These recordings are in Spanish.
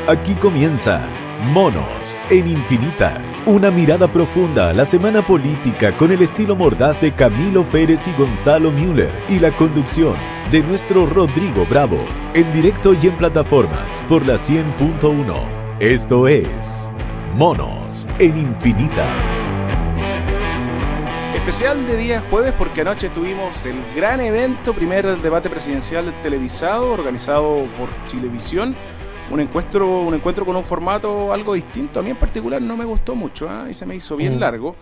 Aquí comienza Monos en Infinita, una mirada profunda a la semana política con el estilo mordaz de Camilo Férez y Gonzalo Müller y la conducción de nuestro Rodrigo Bravo, en directo y en plataformas por la 100.1. Esto es Monos en Infinita. Especial de día jueves porque anoche tuvimos el gran evento, primer debate presidencial televisado organizado por Chilevisión. Un encuentro con un formato algo distinto. A mí en particular no me gustó mucho, y se me hizo bien largo.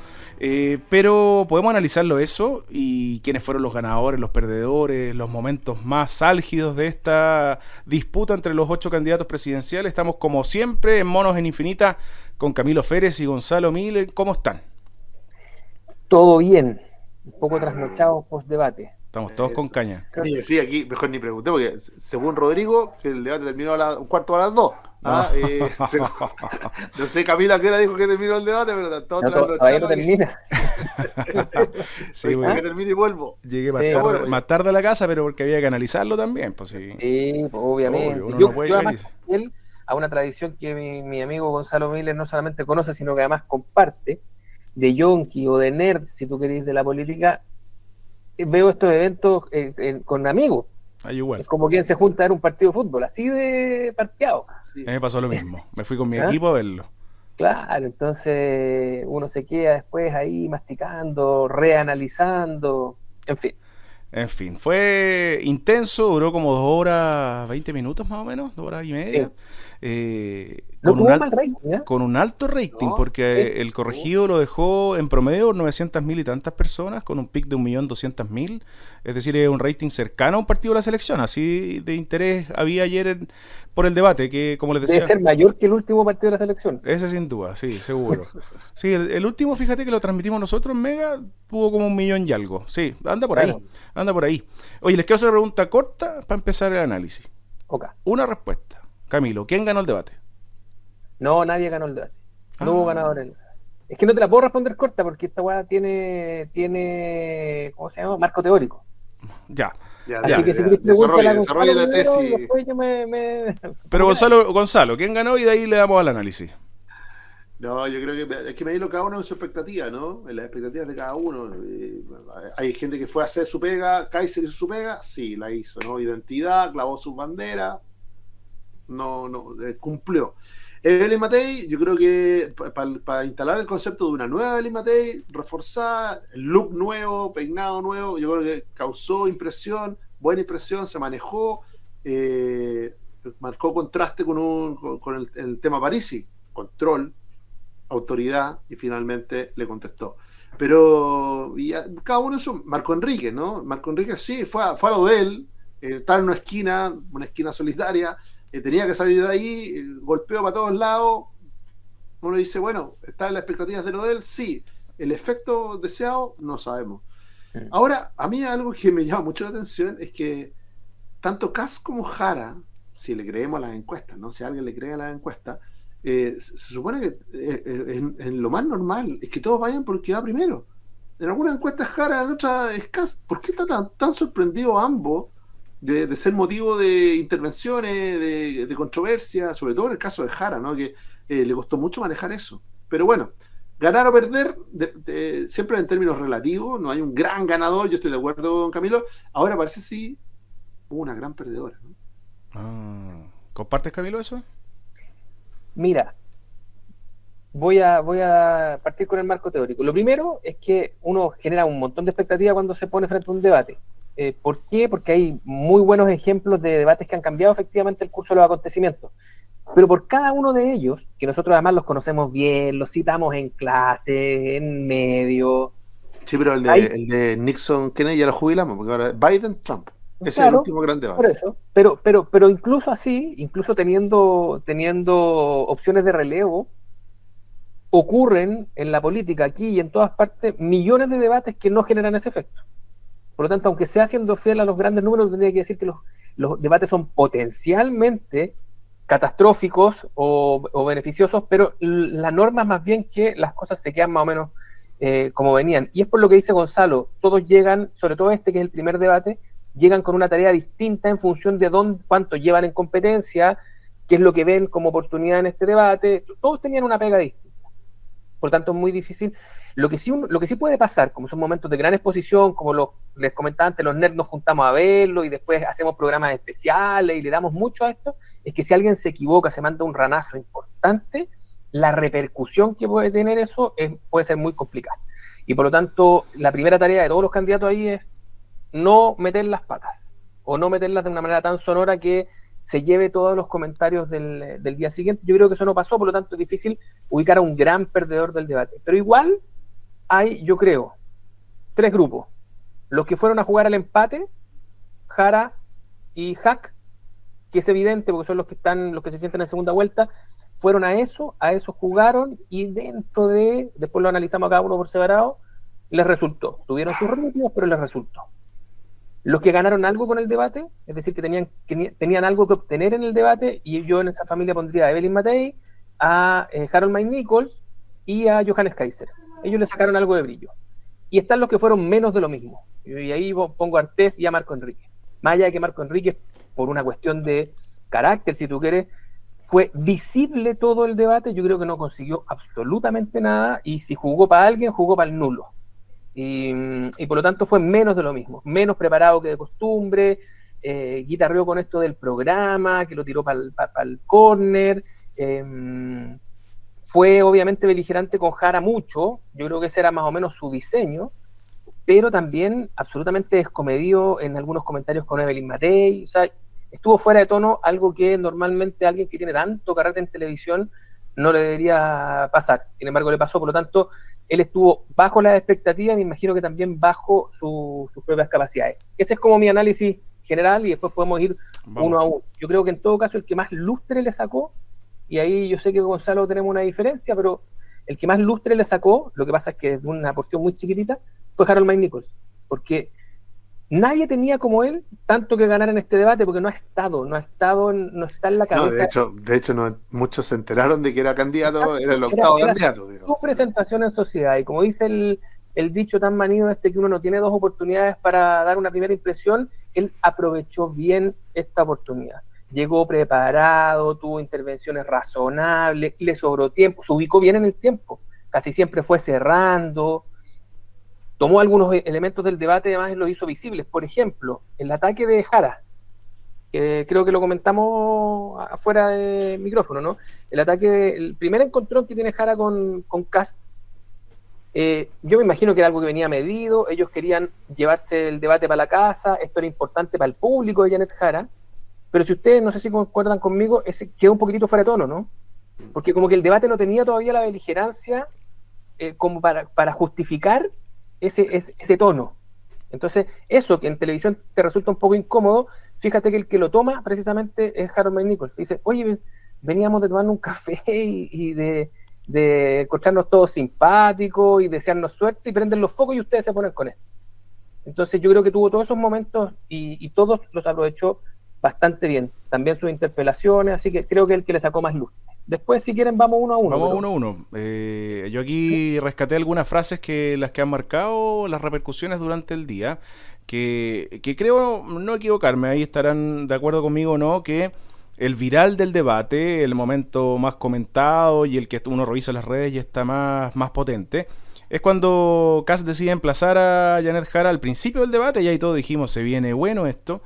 Pero podemos analizarlo eso y quiénes fueron los ganadores, los perdedores, los momentos más álgidos de esta disputa entre los 8 candidatos presidenciales. Estamos como siempre en Monos en Infinita con Camilo Férez y Gonzalo Müller. ¿Cómo están? Todo bien, un poco trasnochados post debate. Estamos todos con caña. Sí, aquí mejor ni pregunté, porque según Rodrigo, que el debate terminó a un cuarto a las 2. No sé, Camila, ¿qué hora dijo que terminó el debate? Pero todavía no termina. Sí, que termine y vuelvo. Llegué más tarde a la casa, pero porque había que analizarlo también. Pues sí, pues, obviamente. Obvio, yo además él a una tradición que mi amigo Gonzalo Müller no solamente conoce, sino que además comparte, de yonki o de nerd, si tú querés, de la política. Veo estos eventos con amigos. Igual. Es como quien se junta a ver un partido de fútbol, así de parqueado. Sí. A mí me pasó lo mismo. Me fui con mi equipo a verlo. Claro, entonces uno se queda después ahí masticando, reanalizando, en fin. Fue intenso, duró como 2 horas 20 minutos más o menos, 2 horas y media. Sí. Con un alto rating, porque el corregido lo dejó en promedio 900.000 y tantas personas, con un pic de 1.200.000, es decir, es un rating cercano a un partido de la selección. Así de interés había ayer por el debate, que como les decía... Debe ser mayor que el último partido de la selección. Ese sin duda, sí, seguro. Sí, el último, fíjate que lo transmitimos nosotros en Mega, tuvo como 1 millón y algo. Sí, anda por ahí. Oye, les quiero hacer una pregunta corta para empezar el análisis. Okay. Una respuesta. Camilo, ¿quién ganó el debate? No, nadie ganó el debate. No hubo ganador en el debate. Es que no te la puedo responder corta porque esta weá tiene ¿cómo se llama? Marco teórico. Ya. Así que si querés preguntarle la tesis. Después yo Pero Gonzalo, ¿quién ganó? Y de ahí le damos al análisis. No, yo creo que hay que medirlo cada uno en su expectativa, ¿no? En las expectativas de cada uno. Hay gente que fue a hacer su pega. Kaiser hizo su pega, sí, la hizo, ¿no? Identidad, clavó su bandera, cumplió. Evelyn Matei, yo creo que para instalar el concepto de una nueva Evelyn Matei, reforzada, look nuevo, peinado nuevo, yo creo que causó impresión, buena impresión, se manejó, marcó contraste con el tema Parisi, control, autoridad, y finalmente le contestó. Pero cada uno eso, Marco Enrique, ¿no? Marco Enrique sí, fue a lo de él, estaba en una esquina solitaria, tenía que salir de ahí, golpeó para todos lados. Uno dice, bueno, ¿está en las expectativas de lo de él? Sí. El efecto deseado, no sabemos. Ahora, a mí algo que me llama mucho la atención es que tanto Kast como Jara, si le creemos a las encuestas, ¿no? Si alguien le cree a las encuestas, se supone que en lo más normal es que todos vayan porque va primero. En algunas encuestas Jara, en otras es Kast. ¿Por qué está tan sorprendido ambos de ser motivo de intervenciones, de controversia, sobre todo en el caso de Jara, ¿no? Que le costó mucho manejar eso? Pero bueno, ganar o perder, siempre en términos relativos, no hay un gran ganador, yo estoy de acuerdo con Camilo. Ahora parece sí hubo una gran perdedora, ¿no? ¿Compartes, Camilo, eso? Mira, voy a partir con el marco teórico. Lo primero es que uno genera un montón de expectativas cuando se pone frente a un debate. ¿Por qué? Porque hay muy buenos ejemplos de debates que han cambiado efectivamente el curso de los acontecimientos. Pero por cada uno de ellos, que nosotros además los conocemos bien, los citamos en clase, en medio. Sí, pero el de Nixon Kennedy ya lo jubilamos, porque ahora Biden-Trump. Ese es el último gran debate. Por eso. Pero incluso así, incluso teniendo opciones de relevo, ocurren en la política aquí y en todas partes millones de debates que no generan ese efecto. Por lo tanto, aunque sea siendo fiel a los grandes números, tendría que decir que los debates son potencialmente catastróficos o beneficiosos, pero la norma es más bien que las cosas se quedan más o menos como venían. Y es por lo que dice Gonzalo, todos llegan, sobre todo que es el primer debate, llegan con una tarea distinta en función de cuánto llevan en competencia, qué es lo que ven como oportunidad en este debate. Todos tenían una pega distinta. Por lo tanto, es muy difícil. Lo que sí puede pasar, como son momentos de gran exposición, como les comentaba antes, los nerds nos juntamos a verlo y después hacemos programas especiales y le damos mucho a esto, es que si alguien se equivoca, se manda un ranazo importante, la repercusión que puede tener eso puede ser muy complicada. Y por lo tanto, la primera tarea de todos los candidatos ahí es no meter las patas, o no meterlas de una manera tan sonora que se lleve todos los comentarios del día siguiente. Yo creo que eso no pasó, por lo tanto es difícil ubicar a un gran perdedor del debate. Pero igual hay, yo creo, 3 grupos. Los que fueron a jugar al empate, Jara y Hack, que es evidente porque son los que se sienten en segunda vuelta, fueron a eso jugaron y después lo analizamos a cada uno por separado, les resultó. Tuvieron sus ritmos, pero les resultó. Los que ganaron algo con el debate, es decir, que tenían algo que obtener en el debate, y yo en esa familia pondría a Evelyn Matei, a Harold Mike Nichols y a Johannes Kaiser. Ellos le sacaron algo de brillo. Y están los que fueron menos de lo mismo. Y ahí pongo a Artés y a Marco Enrique. Más allá de que Marco Enrique, por una cuestión de carácter, si tú quieres, fue visible todo el debate, yo creo que no consiguió absolutamente nada, y si jugó para alguien, jugó para el nulo. Y por lo tanto fue menos de lo mismo, menos preparado que de costumbre, guitarreó con esto del programa, que lo tiró para el córner, fue obviamente beligerante con Jara mucho, yo creo que ese era más o menos su diseño, pero también absolutamente descomedido en algunos comentarios con Evelyn Matei, o sea, estuvo fuera de tono, algo que normalmente alguien que tiene tanto carácter en televisión no le debería pasar, sin embargo le pasó, por lo tanto él estuvo bajo las expectativas, me imagino que también bajo sus propias capacidades. Ese es como mi análisis general y después podemos ir uno a uno. Yo creo que en todo caso el que más lustre le sacó, y ahí yo sé que con Gonzalo tenemos una diferencia, pero el que más lustre le sacó, lo que pasa es que es de una porción muy chiquitita, fue Harold Mike Nichols, porque nadie tenía como él tanto que ganar en este debate, porque no está en la cabeza. No, de hecho no, muchos se enteraron de que era candidato, era el octavo candidato. Su presentación en sociedad, y como dice el dicho tan manido que uno no tiene 2 oportunidades para dar una primera impresión, él aprovechó bien esta oportunidad. Llegó preparado, tuvo intervenciones razonables, le sobró tiempo, se ubicó bien en el tiempo, casi siempre fue cerrando, tomó algunos elementos del debate, además los hizo visibles. Por ejemplo, el ataque de Jara, que creo que lo comentamos afuera de micrófono, ¿no? El primer encontrón que tiene Jara con Kast, yo me imagino que era algo que venía medido, ellos querían llevarse el debate para la casa, esto era importante para el público de Janet Jara, pero si ustedes, no sé si concuerdan conmigo, ese quedó un poquitito fuera de tono, ¿no? Porque como que el debate no tenía todavía la beligerancia como para justificar ese tono. Entonces, eso que en televisión te resulta un poco incómodo, fíjate que el que lo toma precisamente es Harold Mike Nichols. Dice, oye, veníamos de tomarnos un café y de encontrarnos todos simpáticos y desearnos suerte, y prenden los focos y ustedes se ponen con esto. Entonces yo creo que tuvo todos esos momentos y todos los aprovechó bastante bien. También sus interpelaciones, así que creo que el que le sacó más luz. Después, si quieren, vamos uno a uno. Vamos uno a uno. Yo aquí rescaté algunas frases las que han marcado las repercusiones durante el día, que creo no equivocarme, ahí estarán de acuerdo conmigo o no, que el viral del debate, el momento más comentado y el que uno revisa las redes y está más potente, es cuando Kast decide emplazar a Janet Jara al principio del debate, y ahí todos dijimos, se viene bueno esto.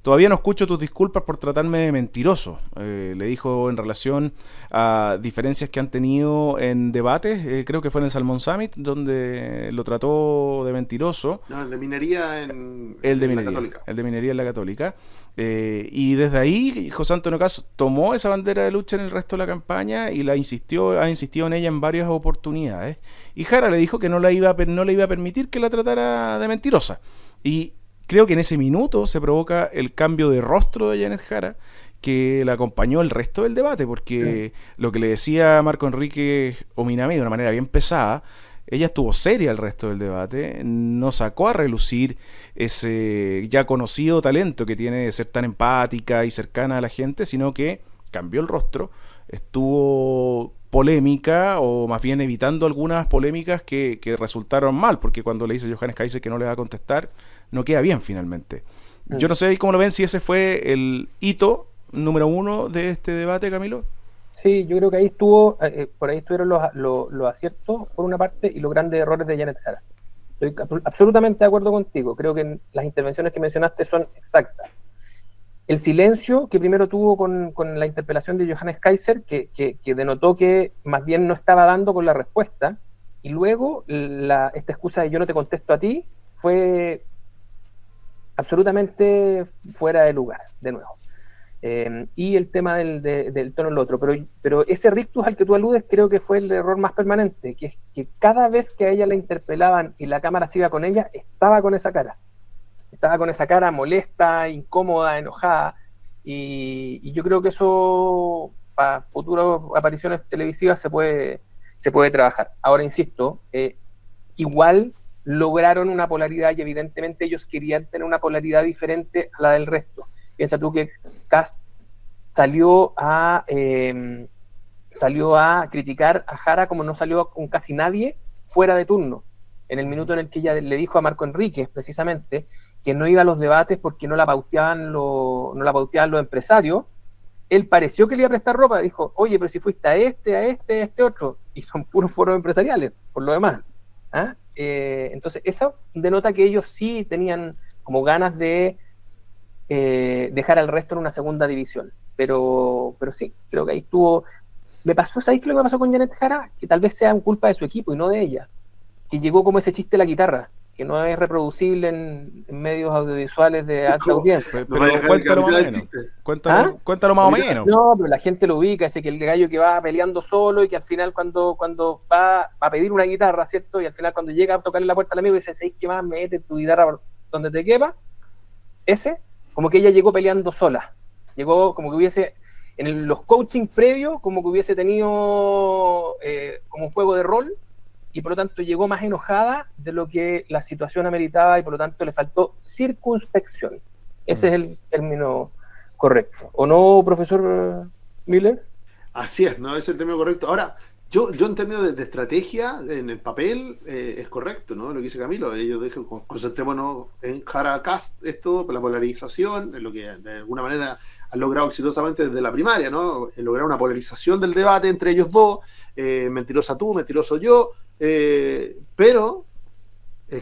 Todavía no escucho tus disculpas por tratarme de mentiroso, le dijo en relación a diferencias que han tenido en debates, creo que fue en el Salmon Summit, donde lo trató de mentiroso. No, el de minería la Católica. El de minería en la Católica. Y desde ahí José Antonio Kast tomó esa bandera de lucha en el resto de la campaña y ha insistido en ella en varias oportunidades. Y Jara le dijo que no le iba a permitir que la tratara de mentirosa. Y creo que en ese minuto se provoca el cambio de rostro de Janet Jara, que la acompañó el resto del debate, porque lo que le decía Marco Enrique Ominami de una manera bien pesada, ella estuvo seria el resto del debate, no sacó a relucir ese ya conocido talento que tiene de ser tan empática y cercana a la gente, sino que cambió el rostro, estuvo polémica, o más bien evitando algunas polémicas que resultaron mal, porque cuando le dice a Johannes Kaiser que no le va a contestar, no queda bien finalmente. Yo no sé cómo lo ven, si ese fue el hito número uno de este debate, Camilo? Sí, yo creo que ahí estuvo, por ahí estuvieron los aciertos por una parte y los grandes errores de Janet Jara. Estoy absolutamente de acuerdo contigo. Creo que las intervenciones que mencionaste son exactas. El silencio que primero tuvo con la interpelación de Johannes Kaiser, que denotó que más bien no estaba dando con la respuesta, y luego esta excusa de yo no te contesto a ti fue absolutamente fuera de lugar, de nuevo. Y el tema del tono en lo otro. Pero ese rictus al que tú aludes creo que fue el error más permanente, que es que cada vez que a ella la interpelaban y la cámara se iba con ella, estaba con esa cara. Estaba con esa cara molesta, incómoda, enojada. Y yo creo que eso para futuras apariciones televisivas se puede trabajar. Ahora, insisto, igual lograron una polaridad y evidentemente ellos querían tener una polaridad diferente a la del resto. Piensa tú que Kast salió a criticar a Jara como no salió con casi nadie fuera de turno. En el minuto en el que ella le dijo a Marco Enríquez, precisamente, que no iba a los debates porque no la pauteaban los empresarios, él pareció que le iba a prestar ropa. Dijo, oye, pero si fuiste a este otro, y son puros foros empresariales, por lo demás. ¿Ah? Entonces, eso denota que ellos sí tenían como ganas de dejar al resto en una segunda división. Pero sí, creo que ahí estuvo. ¿Sabéis qué lo que me pasó con Janet Jara? Que tal vez sea culpa de su equipo y no de ella. Que llegó como ese chiste de la guitarra, que no es reproducible en medios audiovisuales de alta audiencia. Pero cuéntalo más o menos. Cuéntalo más o menos. No, pero la gente lo ubica, ese que el gallo que va peleando solo y que al final cuando va a pedir una guitarra, ¿cierto? Y al final cuando llega a tocarle la puerta al amigo y dice, ¿sabes qué más? Mete tu guitarra donde te quepa. Ese, como que ella llegó peleando sola. Llegó como que hubiese, en los coaching previos, como que hubiese tenido como un juego de rol, y por lo tanto llegó más enojada de lo que la situación ameritaba y por lo tanto le faltó circunspección. Ese es el término correcto. ¿O no, profesor Miller? Así es, ¿no? Ese es el término correcto. Ahora, yo en términos de estrategia, en el papel, es correcto, ¿no? Lo que dice Camilo. Ellos dijeron, concentrémonos en Jara Kast, esto, la polarización, es lo que de alguna manera han logrado exitosamente desde la primaria, ¿no? Lograr una polarización del debate entre ellos dos, mentirosa tú, mentiroso yo, pero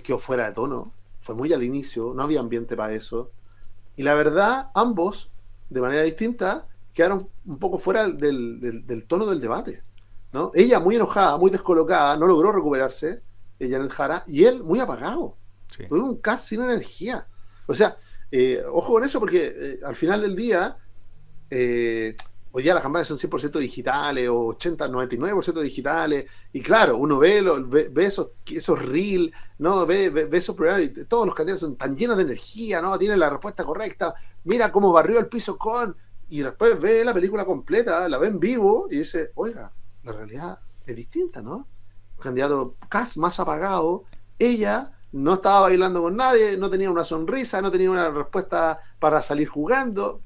quedó fuera de tono, fue muy al inicio, no había ambiente para eso, y la verdad, ambos, de manera distinta, quedaron un poco fuera del tono del debate, ¿no? Ella muy enojada, muy descolocada, no logró recuperarse, Janet Jara, y él muy apagado, Sí. fue un cast sin energía, o sea, ojo con eso porque al final del día hoy día las campañas son 100% digitales o 99% digitales y claro, uno ve esos reels, ¿no? ve esos programas y todos los candidatos son tan llenos de energía, ¿no? Tienen la respuesta correcta, mira cómo barrió el piso y después ve la película completa, la ve en vivo y dice, oiga, la realidad es distinta, ¿no? Un candidato casi más apagado, ella no estaba bailando con nadie, no tenía una sonrisa, no tenía una respuesta para salir jugando,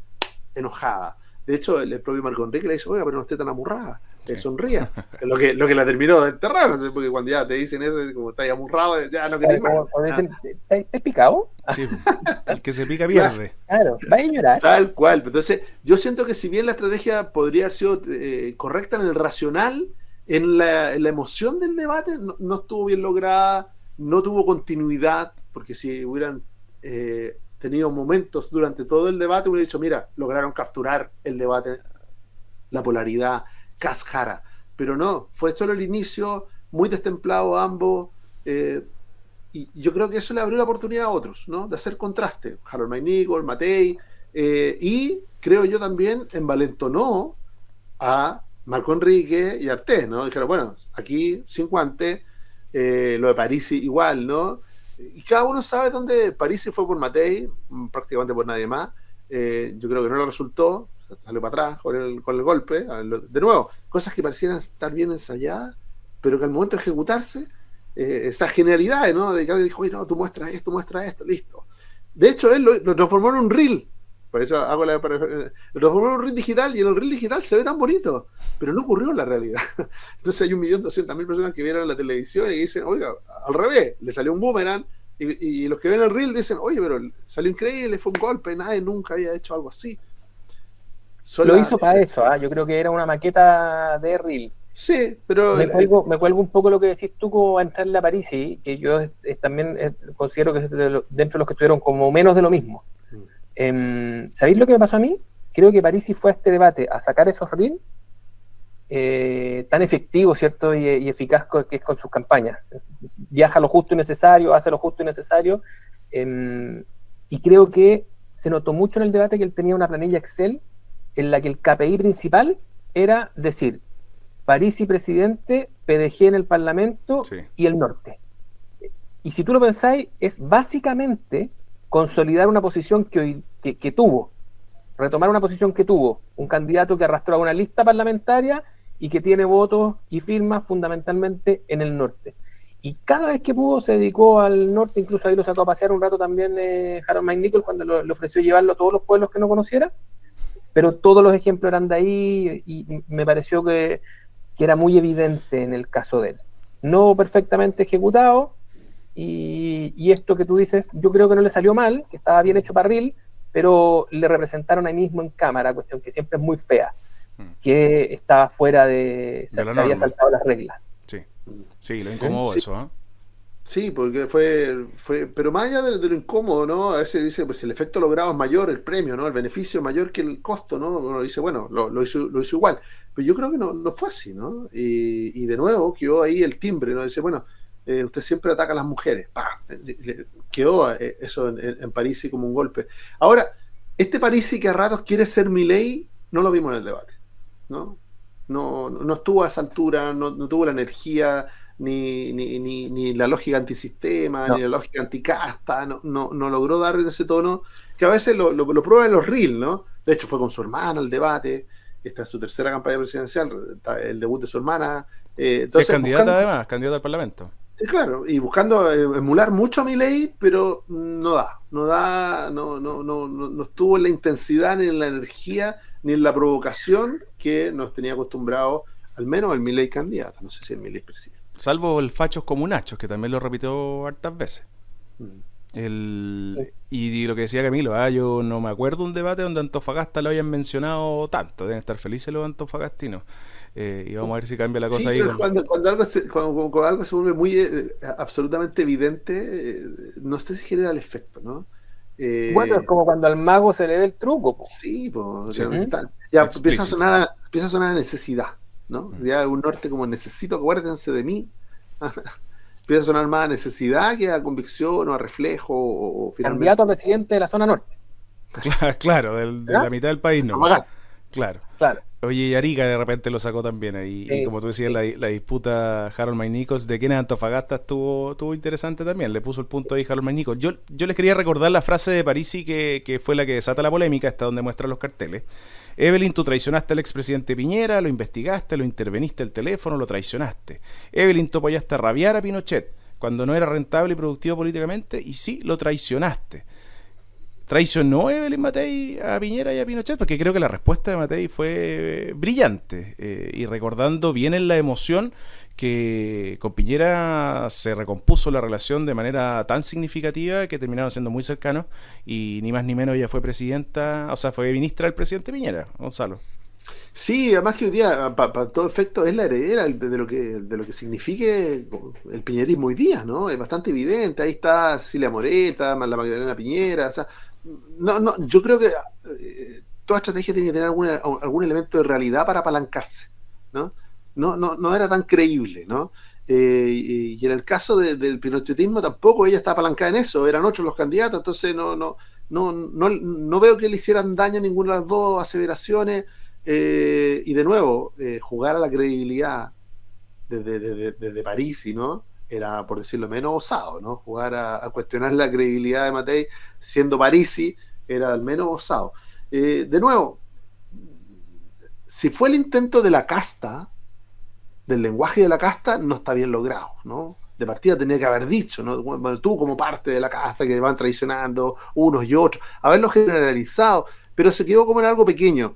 enojada. De hecho, el propio Marco Enrique le dice, oiga, pero no esté tan amurrada, Sí. Sonría. lo que la terminó de enterrar, ¿no? Porque cuando ya te dicen eso, como estás amurrado, ya no querés más. O dicen, ¿estás picado? Sí, el que se pica pierde. Claro, va a llorar. Tal cual. Entonces, yo siento que si bien la estrategia podría haber sido correcta en el racional, en la emoción del debate no estuvo bien lograda, no tuvo continuidad, porque si hubieran tenido momentos durante todo el debate, hubiera dicho, mira, lograron capturar el debate, la polaridad, Kast-Jara, pero no, fue solo el inicio, muy destemplado ambos, y yo creo que eso le abrió la oportunidad a otros, ¿no? De hacer contraste, Harold McNichol, Matei, y creo yo también envalentonó a Marco Enrique y Artés, ¿no? Dijeron, bueno, aquí sin guante, lo de Parisi igual, ¿no? Y cada uno sabe dónde Parisi fue por Matei, prácticamente por nadie más. Yo creo que no le resultó, salió para atrás con el golpe. De nuevo, cosas que parecieran estar bien ensayadas, pero que al momento de ejecutarse, esas genialidades, ¿no? De que alguien dijo, oye, no, tú muestras esto, listo. De hecho, él lo transformó en un reel. Por eso hago lo transformó en un reel digital y en el reel digital se ve tan bonito, pero no ocurrió en la realidad. Entonces hay 1.200.000 personas que vieron la televisión y dicen, oiga, al revés, le salió un boomerang y los que ven el reel dicen, oye, pero salió increíble, fue un golpe, nadie nunca había hecho algo así. Lo hizo para eso, yo creo que era una maqueta de reel. Sí, pero... Me cuelgo un poco lo que decís tú como a entrarle a Parisi, que yo también considero que es dentro de los que estuvieron como menos de lo mismo. ¿Sabéis lo que me pasó a mí? Creo que Parisi fue a este debate a sacar esos reels tan efectivo, ¿cierto? Y eficaz que es con sus campañas. Viaja lo justo y necesario, hace lo justo y necesario. Y creo que se notó mucho en el debate que él tenía una planilla Excel en la que el KPI principal era decir Parisi presidente, PDG en el Parlamento y el norte. Y si tú lo pensáis, es básicamente consolidar una posición que tuvo, retomar una posición que tuvo un candidato que arrastró a una lista parlamentaria y que tiene votos y firmas fundamentalmente en el norte. Y cada vez que pudo se dedicó al norte, incluso ahí lo sacó a pasear un rato también Harold McNichol cuando le ofreció llevarlo a todos los pueblos que no conociera, pero todos los ejemplos eran de ahí y me pareció que era muy evidente en el caso de él. No perfectamente ejecutado, y esto que tú dices, yo creo que no le salió mal, que estaba bien hecho para reel, pero le representaron ahí mismo en cámara, cuestión que siempre es muy fea, que estaba fuera se había saltado las reglas. Sí, lo incómodo eso, ¿eh? Sí, porque fue, pero más allá de lo incómodo, ¿no? A veces dice, pues el efecto logrado es mayor, el premio, ¿no? El beneficio es mayor que el costo, ¿no? Uno dice, bueno, lo hizo igual. Pero yo creo que no fue así, ¿no? Y de nuevo quedó ahí el timbre, ¿no? Dice, bueno, usted siempre ataca a las mujeres. ¡Pah! Quedó eso en Parisi como un golpe. Ahora, este Parisi que a ratos quiere ser Milei, no lo vimos en el debate, ¿no? No estuvo a esa altura, no tuvo la energía, ni la lógica antisistema, ni la lógica anticasta, no logró dar ese tono, que a veces lo prueba en los reels, ¿no? De hecho, fue con su hermana al debate, esta es su tercera campaña presidencial, el debut de su hermana. Entonces, es candidata además, candidata al Parlamento. Sí, claro, y buscando emular mucho a Milei, pero no estuvo en la intensidad, ni en la energía, ni en la provocación que nos tenía acostumbrado, al menos el Milei candidato, no sé si el Milei presidente. Salvo el Fachos Comunachos, que también lo repitió hartas veces. Y lo que decía Camilo, yo no me acuerdo un debate donde Antofagasta lo hayan mencionado tanto. Deben estar felices los antofagastinos. Y vamos a ver si cambia la cosa ahí. Cuando algo se vuelve muy absolutamente evidente, no sé si genera el efecto, ¿no? Bueno, es como cuando al mago se le ve el truco. Sí, ya empieza a sonar a necesidad, ¿no? Ya un norte como necesito, acuérdense de mí. Empieza a sonar más a necesidad que a convicción o a reflejo o finalmente... Candidato a presidente de la zona norte. Claro, de la mitad del país no. Claro. Oye, y Arica de repente lo sacó también ahí. Sí, y como tú decías, la disputa Harold McNichol de quién es Antofagasta estuvo interesante también. Le puso el punto ahí Harold McNichol. Yo les quería recordar la frase de Parisi que fue la que desata la polémica, hasta donde muestran los carteles. Evelyn, tú traicionaste al expresidente Piñera, lo investigaste, lo interveniste el teléfono, lo traicionaste. Evelyn, tú apoyaste a rabiar a Pinochet cuando no era rentable y productivo políticamente, y sí, lo traicionaste. ¿Traicionó Evelyn Matei a Piñera y a Pinochet? Porque creo que la respuesta de Matei fue brillante, y recordando bien en la emoción que con Piñera se recompuso la relación de manera tan significativa que terminaron siendo muy cercanos, y ni más ni menos ella fue presidenta, o sea, fue ministra del presidente Piñera, Gonzalo. Sí, además que hoy día, para todo efecto, es la heredera de lo que signifique el piñerismo hoy día, ¿no? Es bastante evidente. Ahí está Cecilia Moreta, más la Magdalena Piñera. O sea, yo creo que toda estrategia tiene que tener algún elemento de realidad para apalancarse, ¿no? No era tan creíble, ¿no? Y en el caso del pinochetismo tampoco ella está apalancada en eso, eran 8 los candidatos, entonces no veo que le hicieran daño a ninguna de las dos aseveraciones. Y de nuevo, jugar a la credibilidad desde París, ¿no? Era, por decirlo menos, osado, ¿no? Jugar a cuestionar la credibilidad de Matei siendo Parisi era al menos osado. De nuevo, si fue el intento de la casta, del lenguaje de la casta, no está bien logrado, ¿no? De partida tenía que haber dicho, ¿no? Bueno, tú como parte de la casta que van traicionando unos y otros, haberlo generalizado, pero se quedó como en algo pequeño.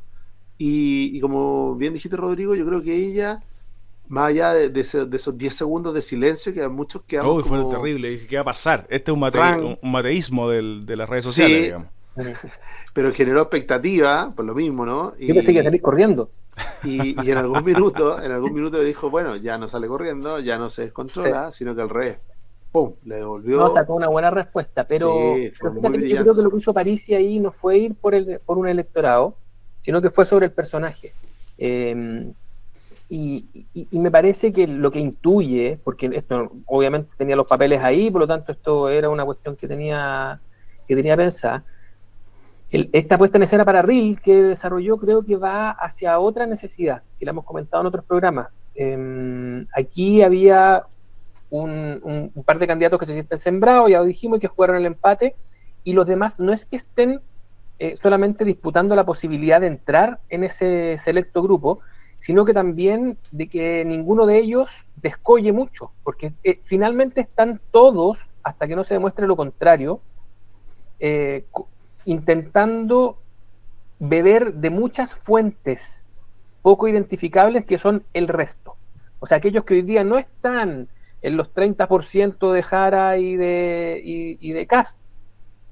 Y como bien dijiste, Rodrigo, yo creo que ella, más allá de esos 10 segundos de silencio, que a muchos quedamos fue terrible. Dije, ¿qué va a pasar? Este es un mateísmo de las redes sociales, sí, digamos. pero generó expectativa, por lo mismo, ¿no? Yo pensé que iba a salir corriendo. Y en algún minuto dijo, bueno, ya no sale corriendo, ya no se descontrola, sino que al revés, ¡pum!, le devolvió. No, sacó una buena respuesta, pero, Sí, fue pero muy fíjate que yo brillante. creo que lo que hizo Parisi ahí no fue ir por un electorado, sino que fue sobre el personaje. Y me parece que lo que intuye, porque esto obviamente tenía los papeles ahí, por lo tanto esto era una cuestión que tenía pensada, esta puesta en escena para Reel que desarrolló creo que va hacia otra necesidad, que la hemos comentado en otros programas. Aquí había un par de candidatos que se sienten sembrados, ya lo dijimos, y que jugaron el empate, y los demás no es que estén solamente disputando la posibilidad de entrar en ese selecto grupo, sino que también de que ninguno de ellos descolle mucho, porque finalmente están todos, hasta que no se demuestre lo contrario, intentando beber de muchas fuentes poco identificables que son el resto. O sea, aquellos que hoy día no están en los 30% de Jara y de Kast,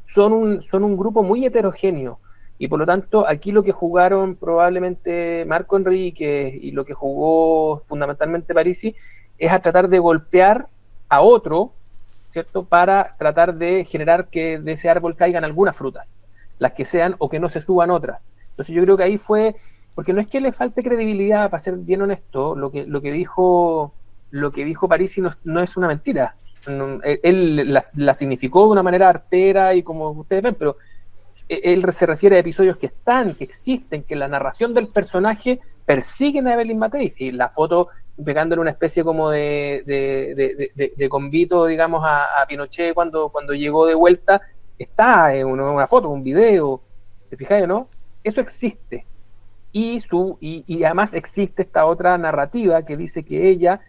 son un grupo muy heterogéneo. Y por lo tanto, aquí lo que jugaron probablemente Marco Enríquez y lo que jugó fundamentalmente Parisi es a tratar de golpear a otro, ¿cierto? Para tratar de generar que de ese árbol caigan algunas frutas, las que sean, o que no se suban otras. Entonces yo creo que ahí fue, porque no es que le falte credibilidad, para ser bien honesto, lo que dijo Parisi no es una mentira. Él la significó de una manera artera y como ustedes ven, pero él se refiere a episodios que existen, que la narración del personaje persiguen a Evelyn Matei. Si la foto pegándole una especie como de convito, digamos, a Pinochet cuando llegó de vuelta, está en una foto, un video, ¿te fijas o no? Eso existe. Y además existe esta otra narrativa que dice que ella,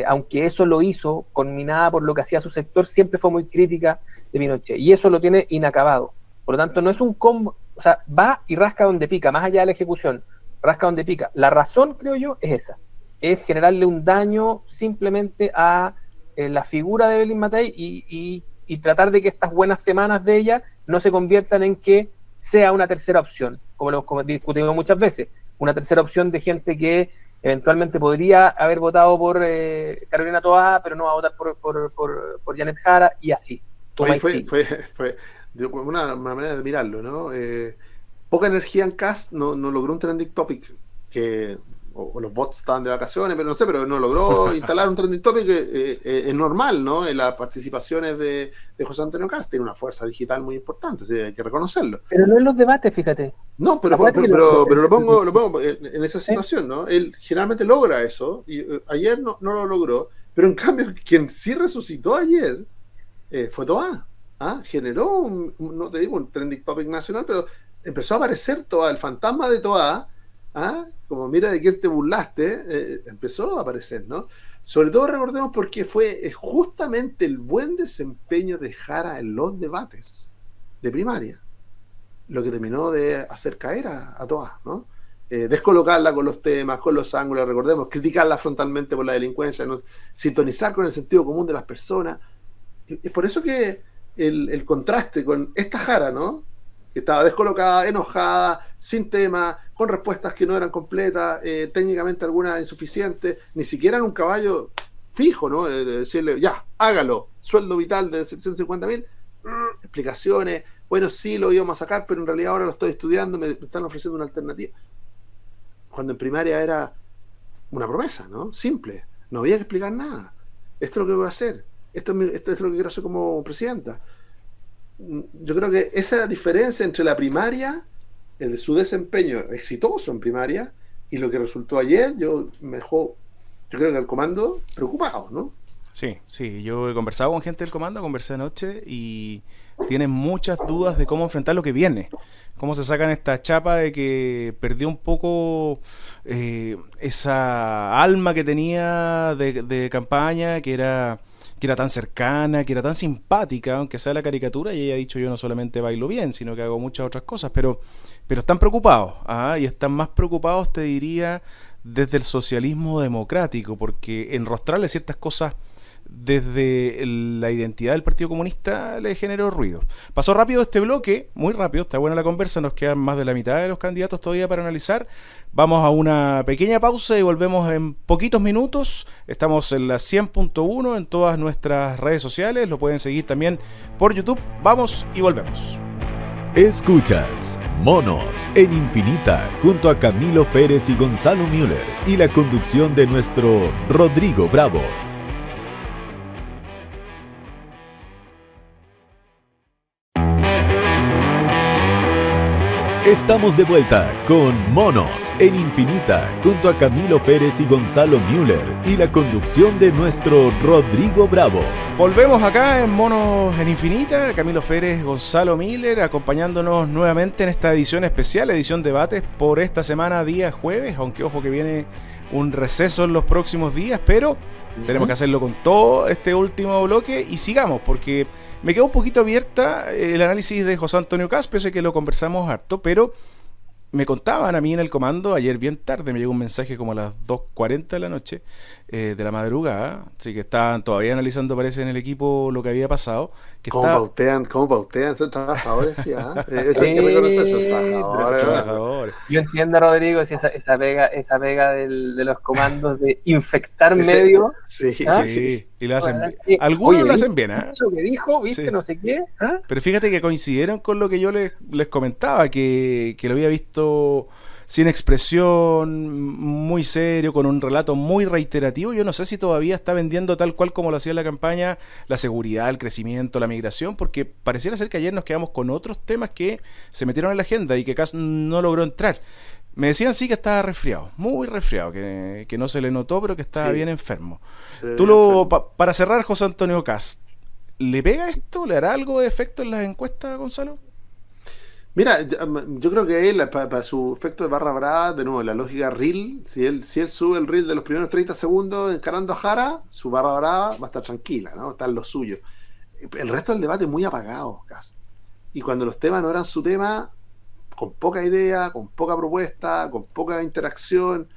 aunque eso lo hizo, conminada por lo que hacía su sector, siempre fue muy crítica de Pinochet. Y eso lo tiene inacabado. Por lo tanto, no es un combo, o sea, va y rasca donde pica, más allá de la ejecución, rasca donde pica. La razón, creo yo, es esa. Es generarle un daño simplemente a la figura de Evelyn Matei y tratar de que estas buenas semanas de ella no se conviertan en que sea una tercera opción, como lo hemos discutido muchas veces, una tercera opción de gente que eventualmente podría haber votado por Carolina Toá, pero no va a votar por Janet Jara, y así. Oye, fue una manera de mirarlo, ¿no? Poca energía en Kast, no logró un trending topic, o los bots estaban de vacaciones, pero no sé, pero no logró instalar un trending topic. Es normal, ¿no? En las participaciones de José Antonio Kast tiene una fuerza digital muy importante, hay que reconocerlo. Pero no en los debates, fíjate. No, pero lo pongo en esa situación, ¿no? Él generalmente logra eso, y ayer no lo logró, pero en cambio quien sí resucitó ayer fue Toá. Generó no te digo un trending topic nacional, pero empezó a aparecer Toá, el fantasma de Toá, como mira de quién te burlaste, empezó a aparecer, ¿no? Sobre todo recordemos porque fue justamente el buen desempeño de Jara en los debates de primaria lo que terminó de hacer caer a Toá, ¿no? Descolocarla con los temas, con los ángulos, recordemos, criticarla frontalmente por la delincuencia, ¿no? Sintonizar con el sentido común de las personas. Es por eso que el contraste con esta Jara, ¿no? Que estaba descolocada, enojada, sin tema, con respuestas que no eran completas, técnicamente algunas insuficientes, ni siquiera en un caballo fijo, ¿no? De decirle, ya, hágalo, sueldo vital de 750.000, explicaciones, bueno, sí lo íbamos a sacar, pero en realidad ahora lo estoy estudiando, me están ofreciendo una alternativa. Cuando en primaria era una promesa, ¿no? Simple, no había que explicar nada. Esto es lo que voy a hacer. Esto es lo que quiero hacer como presidenta. Yo creo que esa diferencia entre la primaria, el de su desempeño exitoso en primaria, y lo que resultó ayer, yo creo que el comando preocupado, ¿no? Sí, yo he conversado con gente del comando, conversé anoche y tienen muchas dudas de cómo enfrentar lo que viene. Cómo se sacan esta chapa de que perdió un poco esa alma que tenía de campaña, que era tan cercana, que era tan simpática, aunque sea la caricatura, y ella ha dicho yo no solamente bailo bien, sino que hago muchas otras cosas, pero están preocupados, y están más preocupados, te diría, desde el socialismo democrático, porque enrostrarle ciertas cosas desde la identidad del Partido Comunista le generó ruido. Pasó rápido este bloque, muy rápido, está buena la conversa, nos quedan más de la mitad de los candidatos todavía para analizar. Vamos a una pequeña pausa y volvemos en poquitos minutos. Estamos en la 100.1 en todas nuestras redes sociales, lo pueden seguir también por YouTube. Vamos y volvemos. Escuchas Monos en Infinita junto a Camilo Férez y Gonzalo Müller y la conducción de nuestro Rodrigo Bravo. Estamos de vuelta con Monos en Infinita junto a Camilo Férez y Gonzalo Müller y la conducción de nuestro Rodrigo Bravo. Volvemos acá en Monos en Infinita, Camilo Férez, Gonzalo Müller, acompañándonos nuevamente en esta edición especial, edición debates por esta semana, día jueves, aunque ojo que viene un receso en los próximos días, pero tenemos que hacerlo con todo este último bloque y sigamos, porque me quedó un poquito abierta el análisis de José Antonio Kast, pese a que lo conversamos harto, pero me contaban a mí en el comando, ayer bien tarde, me llegó un mensaje como a las 2:40 de la noche, de la madrugada, así que estaban todavía analizando, parece, en el equipo lo que había pasado. Que ¿Cómo pautean? Son trabajadores, sí, eso hay que reconocer, son trabajadores. Yo entiendo, Rodrigo, si esa pega de los comandos de infectar medio. Sí, sí. Y lo hacen bien. Algunos lo hacen bien, ¿eh? Lo que dijo, viste, sí. No sé qué. ¿Ah? Pero fíjate que coincidieron con lo que yo les comentaba, que lo había visto sin expresión, muy serio, con un relato muy reiterativo. Yo no sé si todavía está vendiendo tal cual como lo hacía en la campaña, la seguridad, el crecimiento, la migración, porque pareciera ser que ayer nos quedamos con otros temas que se metieron en la agenda y que Kast no logró entrar. Me decían sí que estaba resfriado, muy resfriado, que no se le notó, pero que estaba bien enfermo. Para cerrar, José Antonio Kast, ¿le pega esto? ¿Le hará algo de efecto en las encuestas, Gonzalo? Mira, yo creo que él, para su efecto de barra brava, de nuevo, la lógica reel, si él sube el reel de los primeros 30 segundos encarando a Jara, su barra brava va a estar tranquila, ¿no? Está en lo suyo. El resto del debate muy apagado, Kast. Y cuando los temas no eran su tema, con poca idea, con poca propuesta, con poca interacción,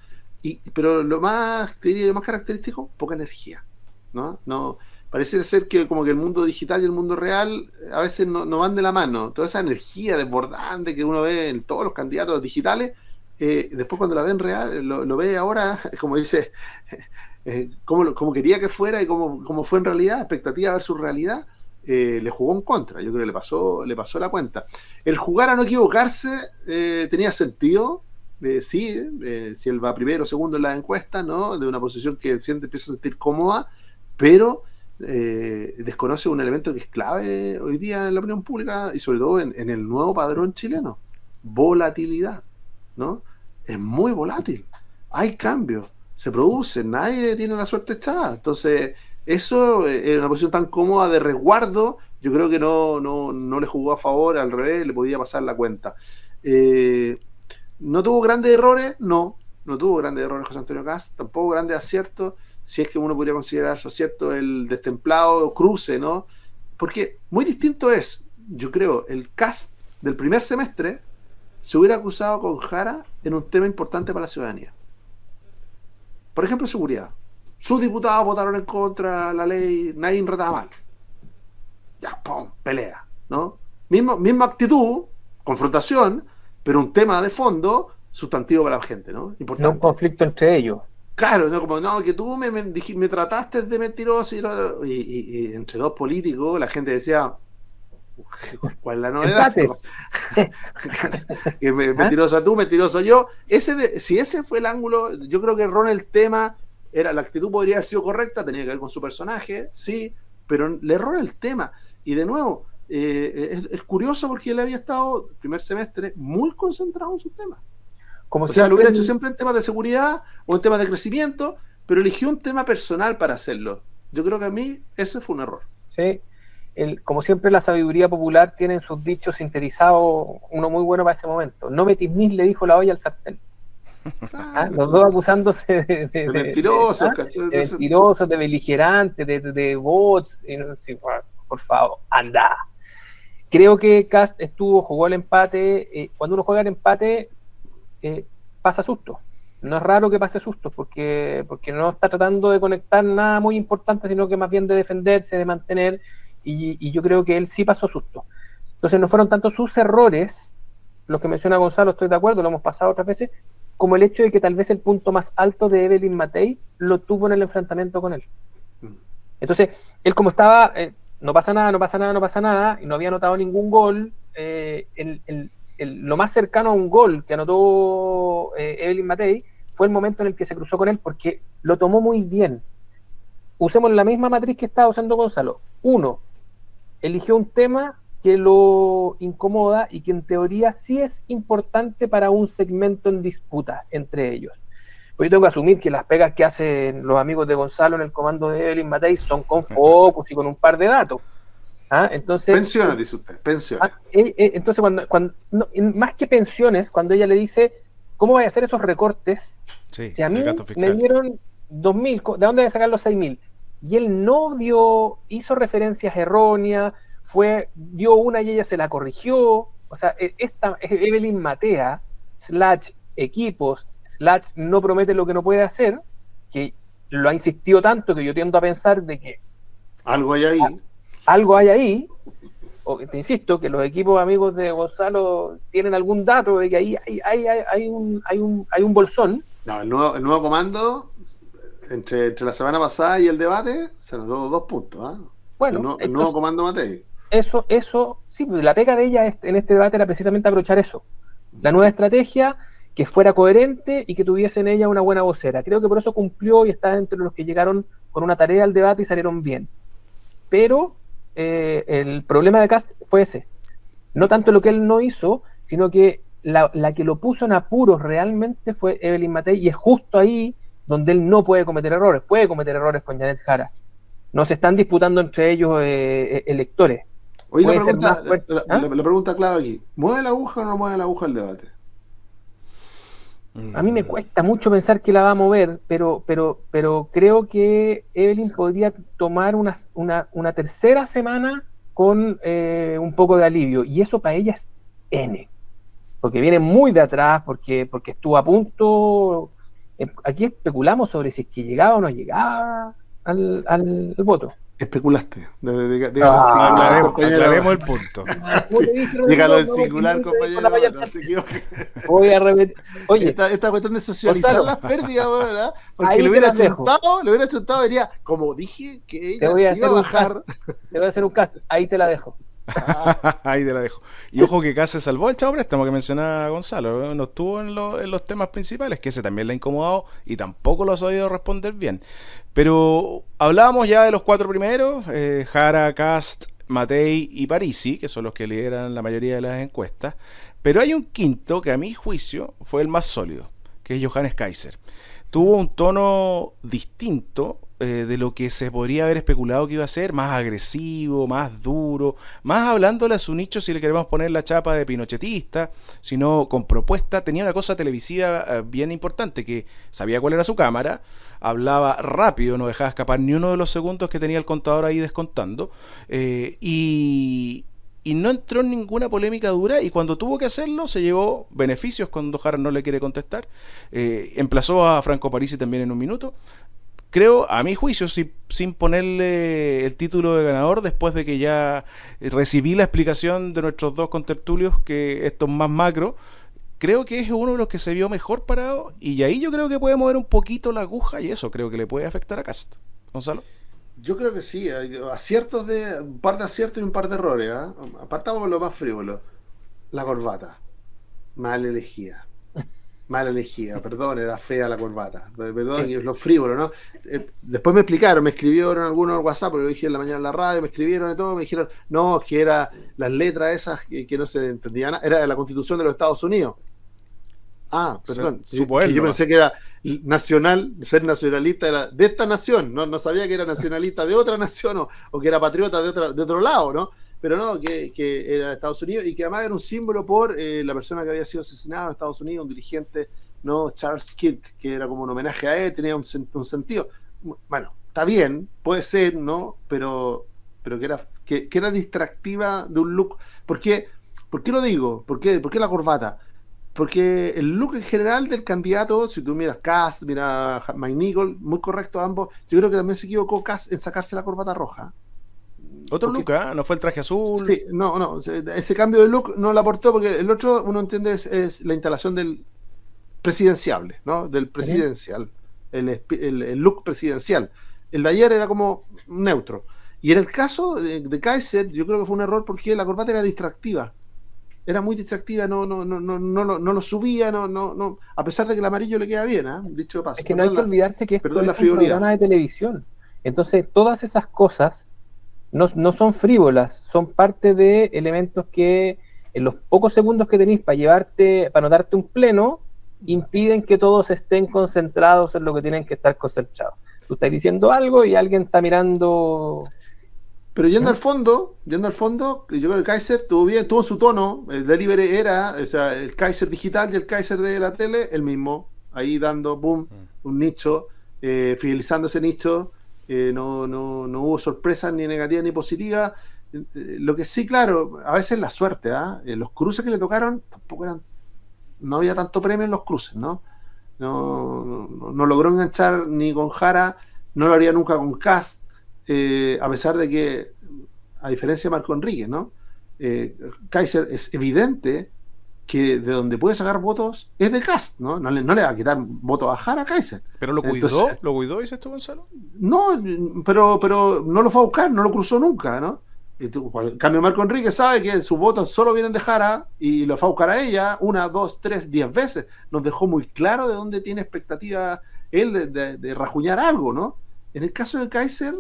pero lo más característico, poca energía, ¿no? Parece ser que como que el mundo digital y el mundo real a veces no van de la mano. Toda esa energía desbordante que uno ve en todos los candidatos digitales, después cuando la ve en real, lo ve ahora, como dice, como quería que fuera y como fue en realidad, expectativa versus realidad, le jugó en contra. Yo creo que le pasó la cuenta. El jugar a no equivocarse tenía sentido, si él va primero o segundo en la encuesta, ¿no? De una posición que empieza a sentir cómoda, pero desconoce un elemento que es clave hoy día en la opinión pública y sobre todo en el nuevo padrón chileno: volatilidad, ¿no? Es muy volátil, hay cambios, se producen, nadie tiene la suerte echada. Entonces eso, en una posición tan cómoda de resguardo, yo creo que no le jugó a favor, al revés, le podía pasar la cuenta. ¿No tuvo grandes errores? No tuvo grandes errores José Antonio Kast, tampoco grandes aciertos, si es que uno podría considerar eso cierto, el destemplado cruce, ¿no? Porque muy distinto es, yo creo, el Kast del primer semestre se hubiera cruzado con Jara en un tema importante para la ciudadanía. Por ejemplo, seguridad. Sus diputados votaron en contra de la ley, nadie retaba mal. Ya, ¡pum!, pelea, ¿no? Misma actitud, confrontación, pero un tema de fondo sustantivo para la gente, ¿no? Importante. No un conflicto entre ellos. Claro, no como, no, que tú me trataste de mentiroso y entre dos políticos la gente decía, ¿cuál es la novedad? Que mentiroso tú, mentiroso yo. Si ese fue el ángulo, yo creo que erró en el tema. La actitud podría haber sido correcta, tenía que ver con su personaje, sí, pero le erró en el tema. Y de nuevo, es curioso porque él había estado el primer semestre muy concentrado en sus temas. O sea, lo hubiera hecho siempre en temas de seguridad o en temas de crecimiento, pero eligió un tema personal para hacerlo. Yo creo que a mí ese fue un error. Sí, como siempre la sabiduría popular tiene en sus dichos sintetizados uno muy bueno para ese momento. No me tiznís, le dijo la olla al sartén. Los dos acusándose de mentirosos, de mentirosos, de beligerantes, de bots. Y no sé, por favor, anda. Creo que Kast jugó el empate. Cuando uno juega el empate, pasa susto. no es raro que pase sustos, porque no está tratando de conectar nada muy importante, sino que más bien de defenderse, de mantener, y yo creo que él sí pasó susto. Entonces no fueron tanto sus errores, los que menciona Gonzalo, estoy de acuerdo, lo hemos pasado otras veces, como el hecho de que tal vez el punto más alto de Evelyn Matei lo tuvo en el enfrentamiento con él. Entonces, él como estaba, no pasa nada, y no había anotado ningún gol, lo más cercano a un gol que anotó Evelyn Matei fue el momento en el que se cruzó con él, porque lo tomó muy bien. Usemos la misma matriz que estaba usando Gonzalo. Uno, eligió un tema que lo incomoda y que en teoría sí es importante para un segmento en disputa entre ellos. Pues yo tengo que asumir que las pegas que hacen los amigos de Gonzalo en el comando de Evelyn Matei son con focus y con un par de datos. Entonces, pensiones, dice usted, pensiones. Entonces, más que pensiones, cuando ella le dice, ¿cómo voy a hacer esos recortes? Sí, si a mí me dieron 2.000, ¿de dónde voy a sacar los 6.000? Y él no hizo referencias erróneas, dio una y ella se la corrigió. O sea, esta Evelyn Matea, /equipos, no promete lo que no puede hacer, que lo ha insistido tanto que yo tiendo a pensar de que algo hay ahí. Algo hay ahí, te insisto, que los equipos amigos de Gonzalo tienen algún dato de que ahí hay un bolsón. No, el nuevo comando, entre la semana pasada y el debate, se nos dio 2 puntos. Bueno, el nuevo comando Matei. Eso, sí, la pega de ella en este debate era precisamente aprovechar eso. La nueva estrategia, que fuera coherente y que tuviese en ella una buena vocera. Creo que por eso cumplió y está entre los que llegaron con una tarea al debate y salieron bien. Pero el problema de Kast fue ese. No tanto lo que él no hizo, sino que la que lo puso en apuros realmente fue Evelyn Matei, y es justo ahí donde él no puede cometer errores. Puede cometer errores con Janet Jara. No se están disputando entre ellos electores. Oye, la pregunta clave aquí: ¿mueve la aguja o no mueve la aguja el debate? A mí me cuesta mucho pensar que la va a mover, pero creo que Evelyn podría tomar una tercera semana con un poco de alivio, y eso para ella es N, porque viene muy de atrás, porque estuvo a punto. Aquí especulamos sobre si es que llegaba o no llegaba al voto. Especulaste. Aclaremos el punto. Dígalo en singular, compañero. No te equivoques. Voy a repetir. Oye, esta cuestión de socializar las pérdidas, ¿verdad? Porque le hubiera chuntado, diría, como dije que ella iba a bajar. Te voy a hacer un cast, ahí te la dejo. Ahí te la dejo. Y ojo que Kast se salvó el chavo préstamo que mencionaba Gonzalo, no estuvo en los temas principales, que ese también le ha incomodado y tampoco lo ha sabido responder bien. Pero hablábamos ya de los 4 primeros, Jara, Kast, Matei y Parisi, que son los que lideran la mayoría de las encuestas, pero hay un quinto que a mi juicio fue el más sólido, que es Johannes Kaiser. Tuvo un tono distinto de lo que se podría haber especulado que iba a ser, más agresivo, más duro, más hablándole a su nicho, si le queremos poner la chapa de pinochetista, sino con propuesta. Tenía una cosa televisiva bien importante, que sabía cuál era su cámara, hablaba rápido, no dejaba escapar ni uno de los segundos que tenía el contador ahí descontando, y no entró en ninguna polémica dura, y cuando tuvo que hacerlo se llevó beneficios cuando Jara no le quiere contestar. Emplazó a Franco Parisi también en un minuto. Creo, a mi juicio, sin ponerle el título de ganador, después de que ya recibí la explicación de nuestros 2 contertulios, que esto es más macro, creo que es uno de los que se vio mejor parado, y ahí yo creo que puede mover un poquito la aguja, y eso creo que le puede afectar a Kast. Gonzalo. Yo creo que sí, hay un par de aciertos y un par de errores. Apartamos lo más frívolo. La corbata, mal elegida, perdón, era fea la corbata, perdón, y es lo frívolo, ¿no? Después me explicaron, me escribieron algunos en WhatsApp, porque lo dije en la mañana en la radio, me escribieron y todo, me dijeron, no, es que era las letras esas que no se entendían, era de la Constitución de los Estados Unidos. Perdón, yo pensé que era nacional, ser nacionalista era de esta nación, no sabía que era nacionalista de otra nación o que era patriota de otro lado, ¿no? Pero no, que era de Estados Unidos, y que además era un símbolo por la persona que había sido asesinada en Estados Unidos, un dirigente, ¿no? Charles Kirk, que era como un homenaje a él, tenía un sentido. Bueno, está bien, puede ser, ¿no? Pero que era distractiva de un look. ¿Por qué lo digo? ¿Por qué la corbata? porque el look en general del candidato, si tú miras Kast, miras Mike Nichol, muy correcto ambos, yo creo que también se equivocó Kast en sacarse la corbata roja. Otro Porque, look, ¿eh? No fue el traje azul. sí, no, ese cambio de look no lo aportó porque el otro, uno entiende, es la instalación del presidenciable, ¿no? Del presidencial, el look presidencial. El de ayer era como neutro. Y en el caso de Kaiser, yo creo que fue un error porque la corbata era distractiva. Era muy distractiva, no lo subía, a pesar de que el amarillo le queda bien, ¿eh? Dicho de paso. Es que no hay que olvidarse que esto es un programa de televisión. Entonces, todas esas cosas no son frívolas, son parte de elementos que en los pocos segundos que tenéis para anotarte un pleno, impiden que todos estén concentrados en lo que tienen que estar concentrados. Tú estás diciendo algo y alguien está mirando. Pero yendo al fondo, yo creo que el Kaiser tuvo su tono, el delivery era, o sea, el Kaiser digital y el Kaiser de la tele, el mismo, ahí dando, boom, un nicho, fidelizando ese nicho, no hubo sorpresas ni negativas ni positivas. Lo que sí, claro, a veces la suerte, los cruces que le tocaron tampoco eran, no había tanto premio en los cruces, ¿no? No logró enganchar ni con Jara, no lo haría nunca con Kast, a pesar de que, a diferencia de Marco Enríquez, ¿no? Kaiser es evidente que de donde puede sacar votos es de Kast, ¿no? No le va a quitar votos a Jara a Kaiser. ¿Pero lo cuidó? Entonces, ¿lo cuidó, dices tú, Gonzalo? No, pero no lo fue a buscar, no lo cruzó nunca, ¿no? En cambio, Marco Enríquez sabe que sus votos solo vienen de Jara y lo fue a buscar a ella 1, 2, 3, 10 veces. Nos dejó muy claro de dónde tiene expectativa él de rajuñar algo, ¿no? En el caso de Kaiser,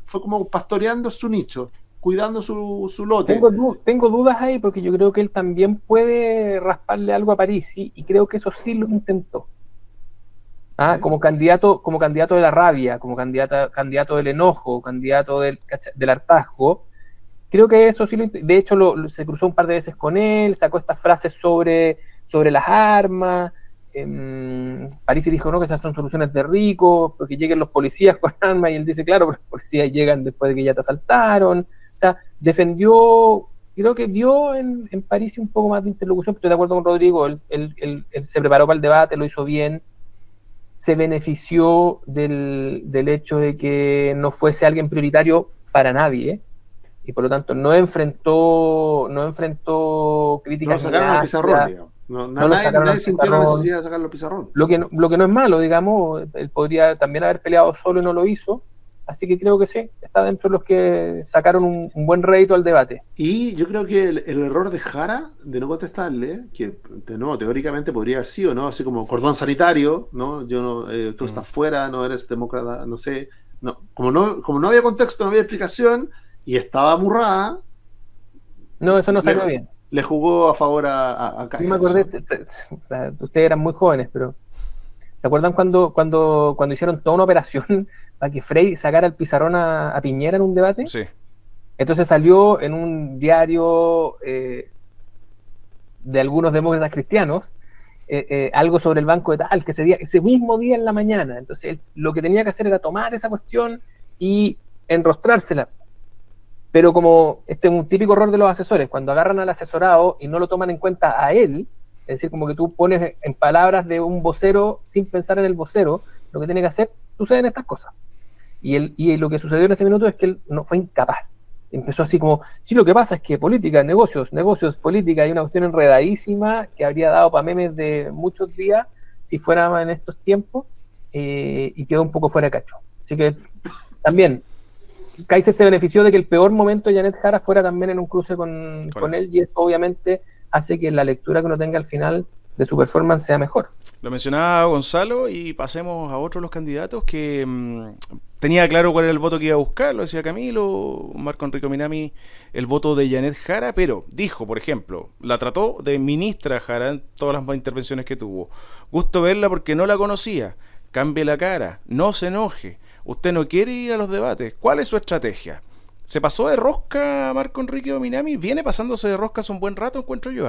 fue como pastoreando su nicho, cuidando su lote. Tengo dudas ahí porque yo creo que él también puede rasparle algo a Parisi y creo que eso sí lo intentó. Como candidato de la rabia, como candidato del enojo, candidato del hartazgo. Creo que eso sí de hecho se cruzó un par de veces con él, sacó estas frases sobre las armas. Parisi dijo no, que esas son soluciones de ricos, porque lleguen los policías con armas, y él dice, claro, pero los policías llegan después de que ya te asaltaron. O sea, defendió, creo que dio en Parisi un poco más de interlocución, pero estoy de acuerdo con Rodrigo, él se preparó para el debate, lo hizo bien, se benefició del hecho de que no fuese alguien prioritario para nadie, y por lo tanto no enfrentó críticas. No sacaron al pizarrón, digamos. Nadie sintió la necesidad de sacarlo al pizarrón. Lo que no es malo, digamos, él podría también haber peleado solo y no lo hizo, así que creo que sí, está dentro de los que sacaron un buen rédito al debate. Y yo creo que el error de Jara de no contestarle, que de nuevo teóricamente podría haber sido, ¿no? Así como cordón sanitario, ¿no? Tú estás fuera, no eres demócrata, no sé. No, como no había contexto, no había explicación, y estaba amurrada. No, eso no salió bien. Le jugó a favor a Kaiser. Yo me acordé, ustedes eran muy jóvenes, pero ¿se acuerdan cuando hicieron toda una operación para que Frey sacara el pizarrón a Piñera en un debate? Sí. Entonces salió en un diario de algunos demócratas cristianos algo sobre el banco de tal, que ese mismo día en la mañana. Entonces él, lo que tenía que hacer era tomar esa cuestión y enrostrársela. Pero como este es un típico error de los asesores, cuando agarran al asesorado y no lo toman en cuenta a él, es decir, como que tú pones en palabras de un vocero sin pensar en el vocero, lo que tiene que hacer, suceden estas cosas. Y lo que sucedió en ese minuto es que él no fue incapaz. Empezó así como, sí, lo que pasa es que política, negocios, política, hay una cuestión enredadísima que habría dado para memes de muchos días si fuera en estos tiempos, y quedó un poco fuera de cacho. Así que también Kaiser se benefició de que el peor momento de Janet Jara fuera también en un cruce con él, y eso obviamente hace que la lectura que uno tenga al final de su performance sea mejor. Lo mencionaba Gonzalo, y pasemos a otros los candidatos que tenía claro cuál era el voto que iba a buscar, lo decía Camilo, Marco Enrique Minami, el voto de Janet Jara, pero dijo, por ejemplo, la trató de ministra Jara en todas las intervenciones que tuvo. Gusto verla porque no la conocía, cambie la cara, no se enoje. Usted no quiere ir a los debates. ¿Cuál es su estrategia? ¿Se pasó de rosca Marco Enrique Minami? Viene pasándose de rosca hace un buen rato, encuentro yo.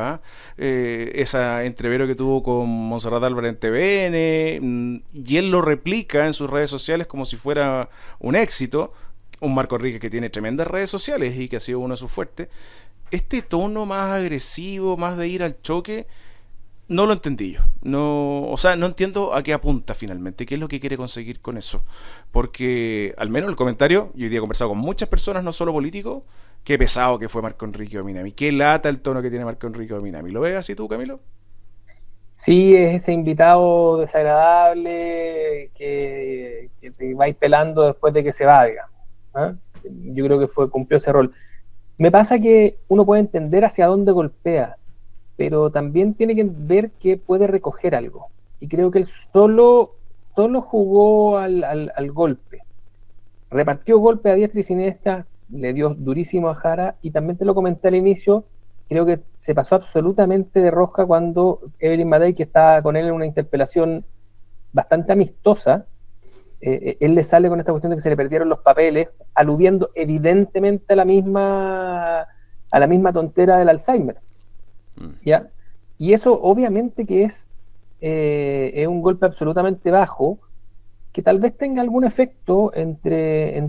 Esa entrevero que tuvo con Monserrat Álvarez en TVN, y él lo replica en sus redes sociales como si fuera un éxito. Un Marco Enrique que tiene tremendas redes sociales y que ha sido uno de sus fuertes. Este tono más agresivo, más de ir al choque, No lo entendí yo. No, o sea, no entiendo a qué apunta finalmente, qué es lo que quiere conseguir con eso. Porque, al menos el comentario, yo hoy día he conversado con muchas personas, no solo políticos, qué pesado que fue Marco Enrique Ominami, qué lata el tono que tiene Marco Enrique Ominami. ¿Lo ves así tú, Camilo? Sí, es ese invitado desagradable que te vais pelando después de que se va, digamos. ¿Ah? Yo creo que cumplió ese rol. Me pasa que uno puede entender hacia dónde golpea, pero también tiene que ver que puede recoger algo. Y creo que él solo jugó al golpe. Repartió golpe a diestra y siniestra, le dio durísimo a Jara, y también te lo comenté al inicio, creo que se pasó absolutamente de rosca cuando Evelyn Matei, que estaba con él en una interpelación bastante amistosa, él le sale con esta cuestión de que se le perdieron los papeles, aludiendo evidentemente a la misma tontera del Alzheimer. ¿Ya? Y eso obviamente que es un golpe absolutamente bajo, que tal vez tenga algún efecto entre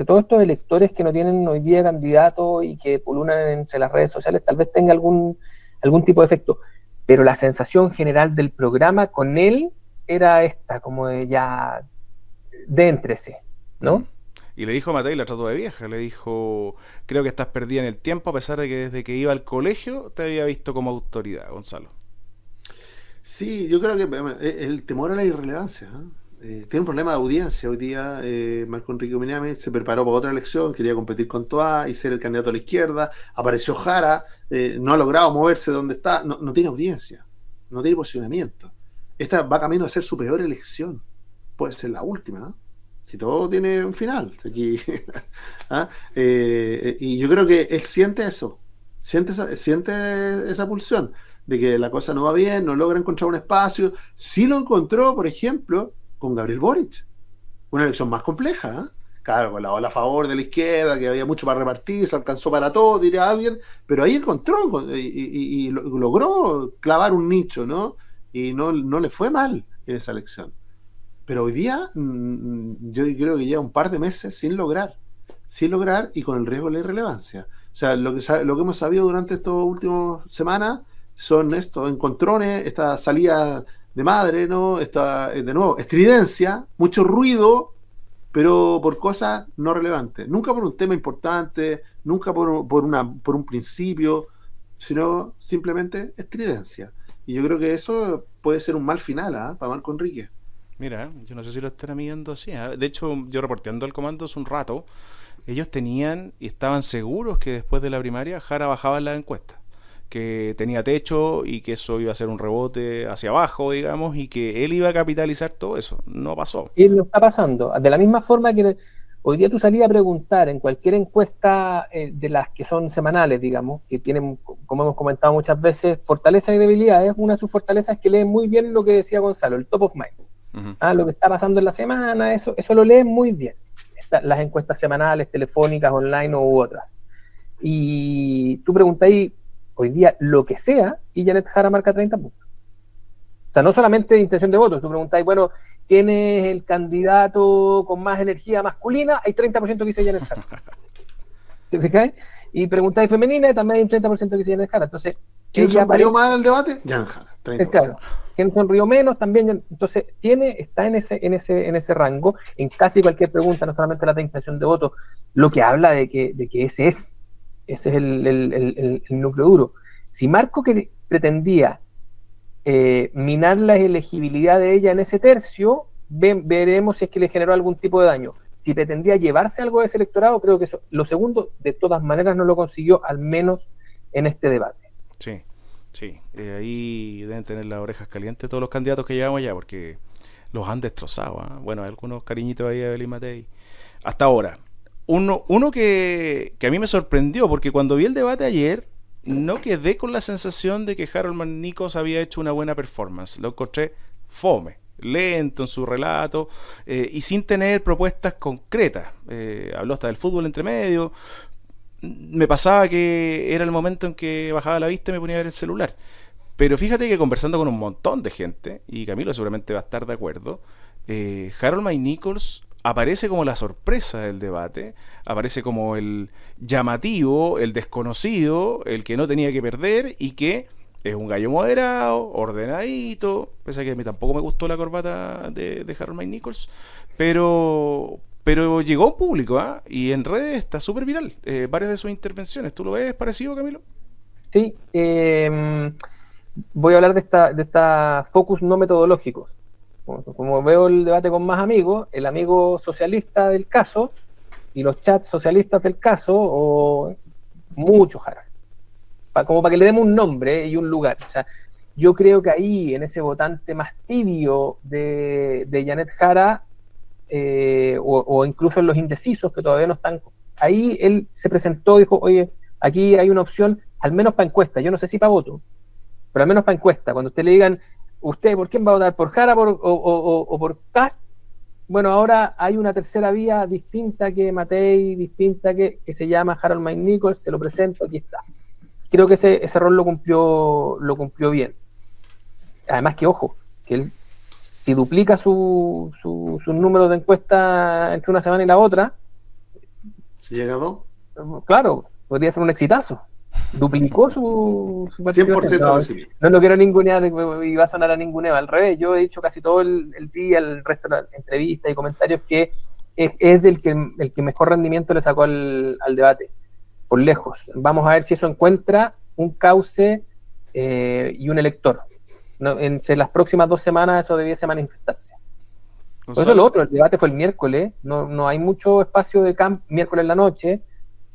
todos estos electores que no tienen hoy día candidato y que pululan entre las redes sociales, tal vez tenga algún tipo de efecto. Pero la sensación general del programa con él era esta, como de ya, déntrese, ¿no? Y le dijo a Matei, la trató de vieja, le dijo, creo que estás perdida en el tiempo, a pesar de que desde que iba al colegio te había visto como autoridad, Gonzalo. Sí, yo creo que el temor a la irrelevancia, tiene un problema de audiencia hoy día. Marco Enrique Ominami se preparó para otra elección, quería competir con Toá y ser el candidato a la izquierda. Apareció Jara, no ha logrado moverse de donde está, no tiene audiencia, no tiene posicionamiento. Esta va camino a ser su peor elección, puede ser la última, ¿no? Si todo tiene un final. Aquí, ¿ah? Y yo creo que él siente eso, siente esa pulsión de que la cosa no va bien, no logra encontrar un espacio. Sí lo encontró, por ejemplo, con Gabriel Boric, una elección más compleja, ¿eh? Claro, con la ola a favor de la izquierda, que había mucho para repartir, se alcanzó para todo, diría alguien, pero ahí encontró y logró clavar un nicho, ¿no? Y no le fue mal en esa elección. Pero hoy día yo creo que lleva un par de meses sin lograr y con el riesgo de la irrelevancia. O sea, lo que hemos sabido durante estas últimas semanas son estos encontrones, esta salida de madre, ¿no? Esta, de nuevo, estridencia, mucho ruido, pero por cosas no relevantes. Nunca por un tema importante, nunca por un principio, sino simplemente estridencia. Y yo creo que eso puede ser un mal final, para Marco Enrique. Mira, yo no sé si lo están midiendo así. De hecho, yo reporteando al comando hace un rato, ellos tenían y estaban seguros que después de la primaria Jara bajaba en las encuestas, que tenía techo y que eso iba a ser un rebote hacia abajo, digamos, y que él iba a capitalizar todo eso. No pasó. Y lo está pasando. De la misma forma que hoy día tú salías a preguntar en cualquier encuesta de las que son semanales, digamos, que tienen, como hemos comentado muchas veces, fortalezas y debilidades. Una de sus fortalezas es que leen muy bien lo que decía Gonzalo, el top of mind. Lo que está pasando en la semana, eso lo leen muy bien. Las encuestas semanales, telefónicas, online u otras. Y tú preguntáis hoy día lo que sea, y Janet Jara marca 30 puntos. O sea, no solamente de intención de voto, tú preguntáis, bueno, ¿quién es el candidato con más energía masculina? Hay 30% que dice Janet Jara. ¿Te fijáis? Y preguntáis femenina, y también hay un 30% que dice Janet Jara. Entonces, ¿quién sonrió más en el debate? Janet Jara. Claro. ¿Quién sonrió menos? También. Entonces, está en ese rango, en casi cualquier pregunta, no solamente la de intención de voto, lo que habla de que ese es el núcleo duro. Si Marco pretendía minar la elegibilidad de ella en ese tercio, veremos si es que le generó algún tipo de daño. Si pretendía llevarse algo de ese electorado, creo que eso, lo segundo, de todas maneras, no lo consiguió, al menos en este debate. Sí. Ahí deben tener las orejas calientes todos los candidatos que llevamos allá, porque los han destrozado. Bueno, algunos cariñitos ahí de Evelyn Matei. Hasta ahora. Uno que a mí me sorprendió, porque cuando vi el debate ayer, no quedé con la sensación de que Harold Mannicos había hecho una buena performance. Lo encontré fome, lento en su relato, y sin tener propuestas concretas. Habló hasta del fútbol entre medio. Me pasaba que era el momento en que bajaba la vista y me ponía a ver el celular. Pero fíjate que conversando con un montón de gente, y Camilo seguramente va a estar de acuerdo, Harold Mannicos aparece como la sorpresa del debate, aparece como el llamativo, el desconocido, el que no tenía que perder y que Es un gallo moderado, ordenadito, pese a que a mí tampoco me gustó la corbata de Harold Mike Nichols, pero llegó a un público, ¿ah? Y en redes está súper viral, varias de sus intervenciones. ¿Tú lo ves parecido, Camilo? Sí, voy a hablar de esta focus no metodológicos. Como veo el debate con más amigos, el amigo socialista del caso y los chats socialistas del caso, o mucho Jara. Como para que le demos un nombre y un lugar. O sea, yo creo que ahí, en ese votante más tibio de Janet Jara, o incluso en los indecisos que todavía no están, ahí él se presentó y dijo, oye, aquí hay una opción, al menos para encuesta, yo no sé si para voto, pero al menos para encuesta, cuando usted le digan, ¿usted por quién va a votar? ¿Por Jara o por Kast? Bueno, ahora hay una tercera vía distinta que Matei, distinta que se llama Harold Mike Nichols, se lo presento, aquí está. Creo que ese rol lo cumplió bien. Además que, ojo, que él, si duplica sus números de encuesta entre una semana y la otra, ¿Se llega a 2? claro, podría ser un exitazo. Duplicó su participación. 100% sí. No lo quiero ningunear y va a sonar a ninguneo. Al revés, yo he dicho casi todo el día, el resto de las entrevistas y comentarios, que es el que mejor rendimiento le sacó al debate, por lejos. Vamos a ver si eso encuentra un cauce y un elector. No, entre las próximas 2 semanas eso debiese manifestarse. Por eso lo otro, el debate fue el miércoles, no hay mucho espacio de campo, miércoles en la noche,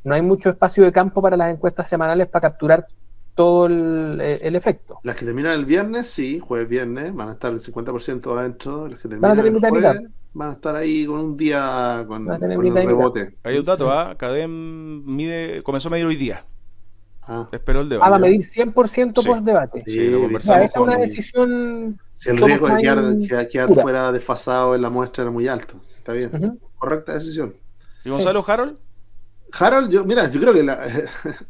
no hay mucho espacio de campo para las encuestas semanales para capturar todo el efecto. Las que terminan el viernes, sí, jueves, viernes, van a estar el 50% adentro. Las que terminan el mitad, jueves mitad. van a estar ahí con un día con el mitad. rebote. Hay un dato, ¿ah? Cadem comenzó a medir hoy día. Esperó el debate. Va a medir 100% Sí. por debate. Sí, lo O sea, conversamos esta es una decisión. Si el riesgo de quedar fuera desfasado en la muestra era muy alto. Está bien. Uh-huh. Correcta decisión. ¿Y Gonzalo, Harold? Harold, yo creo que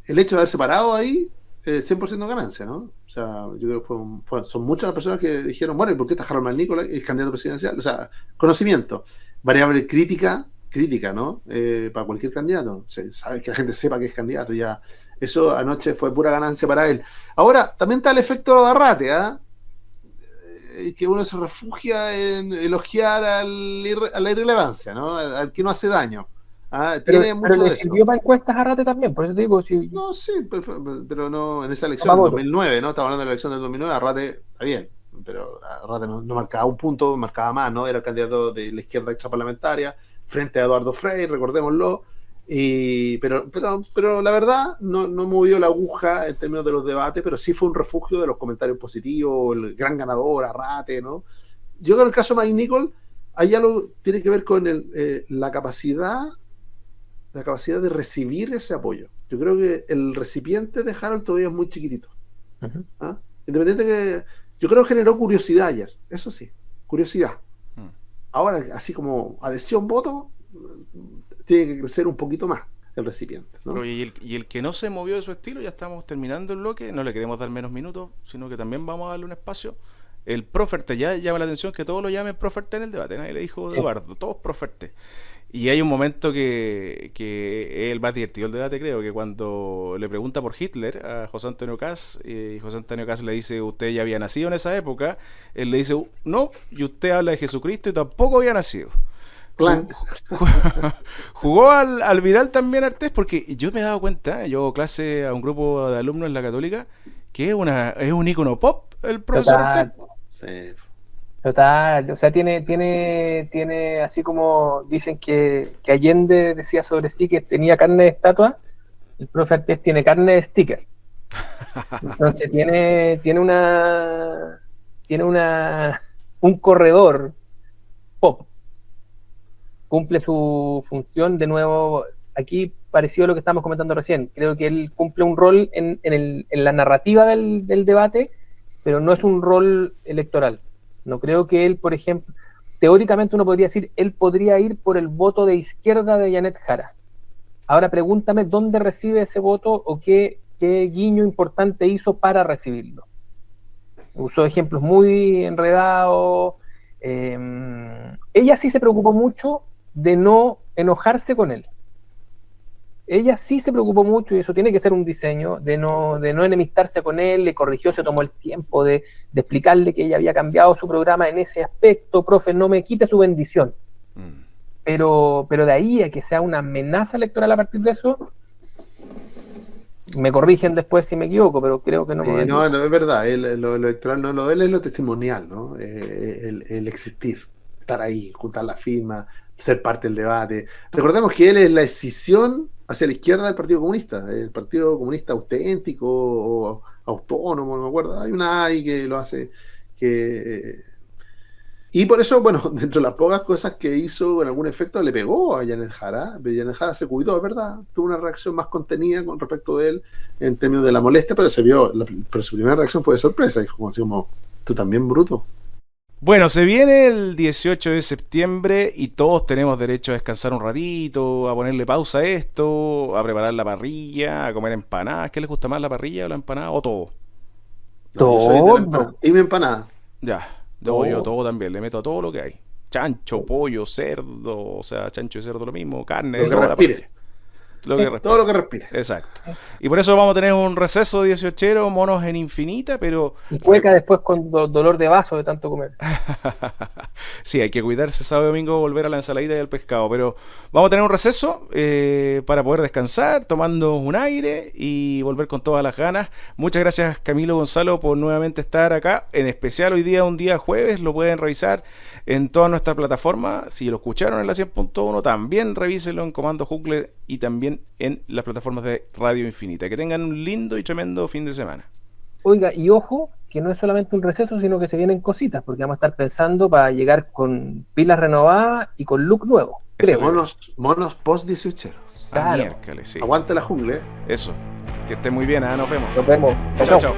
el hecho de haber separado ahí 100% ganancia, ¿no? O sea, yo creo que son muchas las personas que dijeron, bueno, ¿y por qué está Harold Nicolás, el candidato presidencial? O sea, conocimiento, variable crítica, ¿no? Para cualquier candidato. Se sabe que la gente sepa que es candidato, ya. Eso anoche fue pura ganancia para él. Ahora, también está el efecto Garrate, ¿ah? Que uno se refugia en elogiar a la irrelevancia, ¿no? Al que no hace daño. Tiene mucho pero de le eso. sirvió para encuestas a Rate también, por eso te digo. Si... No, sí, pero no en esa elección del 2009, ¿no? Estamos hablando de la elección del 2009, Arrate está bien, pero Arrate no marcaba un punto, marcaba más, ¿no? Era el candidato de la izquierda extraparlamentaria frente a Eduardo Frei, recordémoslo. Pero la verdad no movió la aguja en términos de los debates, pero sí fue un refugio de los comentarios positivos, el gran ganador, Arrate, ¿no? Yo creo que en el caso de Mike Nichols, hay algo tiene que ver con la capacidad de recibir ese apoyo. Yo creo que el recipiente de Harold todavía es muy chiquitito. Uh-huh. Independiente que yo creo que generó curiosidad ayer, eso sí, curiosidad. Ahora, así como adhesión, voto, tiene que crecer un poquito más el recipiente, ¿no? Pero y el que no se movió de su estilo, ya estamos terminando el bloque, no le queremos dar menos minutos, sino que también vamos a darle un espacio. El Proferte, ya llama la atención que todos lo llamen Proferte en el debate, nadie le dijo Eduardo, todos Proferte. Y hay un momento que es el más divertido del debate, creo, que cuando le pregunta por Hitler a José Antonio Kast, y José Antonio Kast le dice, ¿usted ya había nacido en esa época? Él le dice, no, y usted habla de Jesucristo y tampoco había nacido. Jugó al viral también Artés, porque yo me he dado cuenta, yo hago clase a un grupo de alumnos en la Católica, que es un ícono pop el profesor Artés. Sí. Total, o sea, tiene así como dicen que Allende decía sobre sí que tenía carne de estatua, el profe Artés tiene carne de sticker. Entonces tiene un corredor pop. Cumple su función, de nuevo, aquí parecido a lo que estamos comentando recién. Creo que él cumple un rol en la narrativa del debate, pero no es un rol electoral. No creo que él, por ejemplo, teóricamente uno podría decir, él podría ir por el voto de izquierda de Janet Jara. Ahora pregúntame dónde recibe ese voto o qué guiño importante hizo para recibirlo. Usó ejemplos muy enredados. Ella sí se preocupó mucho de no enojarse con él. ella sí se preocupó mucho, y eso tiene que ser un diseño, de no enemistarse con él, le corrigió, se tomó el tiempo de explicarle que ella había cambiado su programa en ese aspecto. Profe, no me quite su bendición. Pero de ahí a que sea una amenaza electoral a partir de eso, me corrigen después si me equivoco, pero creo que no. No, es verdad, lo electoral no es lo de él, es lo testimonial, ¿no? El existir, estar ahí, juntar la firma, ser parte del debate. Recordemos que él es la escisión hacia la izquierda del Partido Comunista, el Partido Comunista auténtico o autónomo, no me acuerdo, hay una AI que lo hace, y por eso, bueno, dentro de las pocas cosas que hizo, con algún efecto le pegó a Janet Jara. Janet Jara se cuidó, es verdad, tuvo una reacción más contenida con respecto de él en términos de la molestia, pero pero su primera reacción fue de sorpresa, dijo así como, tú también, bruto. Bueno, se viene el 18 de septiembre y todos tenemos derecho a descansar un ratito, a ponerle pausa a esto, a preparar la parrilla, a comer empanadas. ¿Qué les gusta más, la parrilla o la empanada o todo? No, yo soy de la empanada. Y mi empanada. Ya, yo todo también, le meto a todo lo que hay. Chancho, pollo, cerdo, o sea, chancho y cerdo lo mismo, carne, Lo que toda la respire. parrilla. Todo lo que respire. Exacto. Y por eso vamos a tener un receso 18ero, monos en infinita, pero... Y cueca después con dolor de vaso de tanto comer. Sí, hay que cuidarse sábado y domingo, volver a la ensaladita y al pescado, pero vamos a tener un receso para poder descansar, tomando un aire y volver con todas las ganas. Muchas gracias, Camilo Gonzalo, por nuevamente estar acá, en especial hoy día, un día jueves, lo pueden revisar en toda nuestra plataforma. Si lo escucharon en la 100.1, también revísenlo en Comando Jungle y también en las plataformas de Radio Infinita. Que tengan un lindo y tremendo fin de semana. Oiga, y ojo, que no es solamente un receso, sino que se vienen cositas, porque vamos a estar pensando para llegar con pilas renovadas y con look nuevo. Creo. Monos post 18eros. Claro. Miércoles, sí. Aguante la jungla. Eso. Que estén muy bien, nos vemos. Nos vemos. Chao, chao.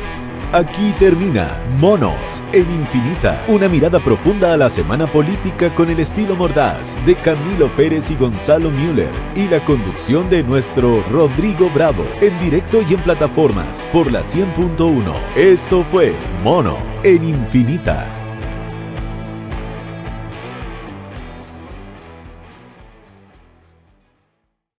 Aquí termina Monos en Infinita, una mirada profunda a la semana política con el estilo mordaz de Camilo Pérez y Gonzalo Müller y la conducción de nuestro Rodrigo Bravo, en directo y en plataformas por la 100.1. Esto fue Monos en Infinita.